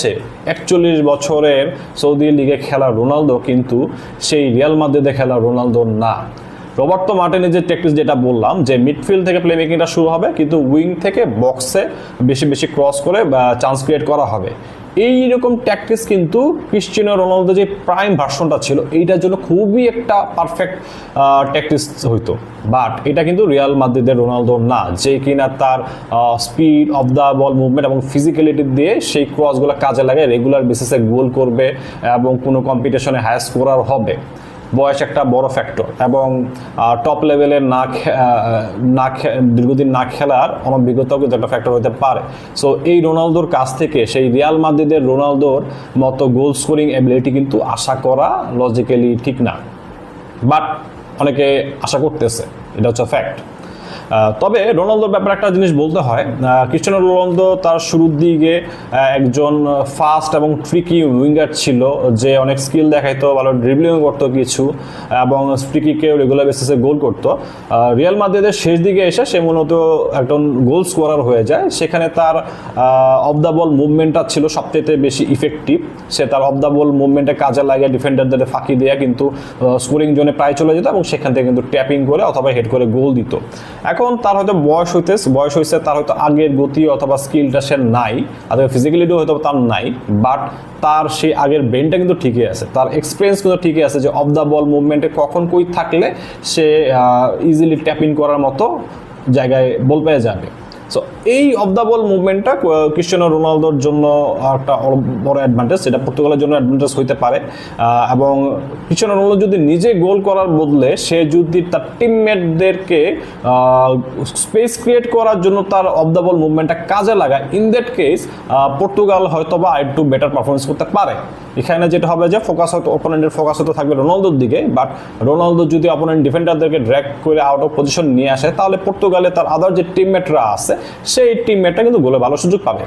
41 বছরের সৌদি লিগে খেলা রোনালদো কিন্তু সেই রিয়াল মাদ্রিদে খেলা রোনালদো না। রবার্তো মার্টিনেজের ট্যাকটিক্স যেটা বললাম যে মিডফিল্ড থেকে প্লে মেকিংটা শুরু হবে, কিন্তু উইং থেকে বক্সে বেশি বেশি ক্রস করে চান্স ক্রিয়েট করা হবে। এইরকম ট্যাকটিক্স কিন্তু ক্রিস্টিয়ানো রোনালদো যে প্রাইম ভার্সনটা ছিল এইটার জন্য খুবই একটা পারফেক্ট ট্যাকটিক্স হইতো। বাট এটা কিন্তু রিয়াল মাদ্রিদের রোনালদো না, যে কিনা তার speed of the ball movement এবং ফিজিক্যালিটি দিয়ে সেই ক্রসগুলো কাজে লাগায় রেগুলার বেসিসে গোল করবে এবং কোনো কম্পিটিশনে হাই স্কোরার হবে। বয়স একটা বড় ফ্যাক্টর এবং টপ লেভেলের দীর্ঘদিন না খেলার অনভিজ্ঞতাও কিন্তু একটা ফ্যাক্টর হতে পারে। সো এই রোনালদোর কাছ থেকে সেই রিয়াল মাদ্রিদের রোনালদোর মতো গোল স্কোরিং অ্যাবিলিটি কিন্তু আশা করা লজিক্যালি ঠিক না, বাট অনেকে আশা করতেছে, এটা হচ্ছে ফ্যাক্ট। তবে রোনালদোর ব্যাপারে একটা জিনিস বলতে হয়, ক্রিস্টিয়ানো রোনালদো তার শুরুর দিকে একজন ফাস্ট এবং ট্রিকি উইঙ্গার ছিল, যে অনেক স্কিল দেখাইতো, ভালো ড্রিবলিং করতো কিছু এবং ফ্রিকিকেও রেগুলার বেসিসে গোল করতো। রিয়াল মাদ্রিদের শেষ দিকে এসে সে মূলত একজন গোল স্কোরার হয়ে যায়। সেখানে তার অফ দ্য বল মুভমেন্টটা ছিল সবচেয়ে বেশি ইফেক্টিভ। সে তার অফ দ্য বল মুভমেন্টে কাজে লাগে ডিফেন্ডারদের ফাঁকি দিয়ে কিন্তু স্কোরিং জোনে প্রায় চলে যেত এবং সেখান থেকে কিন্তু ট্যাপিং করে অথবা হেড করে গোল দিত। এখন তার হয়তো বয়স হয়েছে, তার হয়তো আগের গতি অথবা স্কিলটা সে নাই, অথবা ফিজিক্যালিটিও হয়তো তার নাই, বাট তার সেই আগের ব্রেনটা কিন্তু ঠিকই আছে, তার এক্সপিরিয়েন্স কিন্তু ঠিকই আছে যে অফ দ্য বল মুভমেন্টে কখন কই থাকলে সে ইজিলি ট্যাপ ইন করার মতো জায়গায় বল পেয়ে যাবে। সো এই অফ দ্য বল মুভমেন্টটা ক্রিস্টিয়ানো রোনালদোর জন্য একটা বড় অ্যাডভান্টেজ, এটা পর্তুগালের জন্য অ্যাডভান্টেজ হইতে পারে। এবং ক্রিস্টিয়ানো রোনালদো যদি নিজে গোল করার বদলে সে যদি তার টিমমেটদেরকে স্পেস ক্রিয়েট করার জন্য তার অফ দ্য বল মুভমেন্টটা কাজে লাগায়, ইন দ্যাট কেস পর্তুগাল হয়তো বা একটু বেটার পারফরমেন্স করতে পারে। এখানে যেটা হবে যে অপোনেন্টের ফোকাস হয়তো থাকবে রোনালদোর দিকে, বাট রোনালদো যদি অপোনেন্ট ডিফেন্ডারদেরকে ড্র্যাগ করে আউট অফ পজিশন নিয়ে আসে, তাহলে পর্তুগালে তার আদার যে টিমমেটরা আছে সেই টিমমেটটা কিন্তু গোলে ভালো সুযোগ পাবে।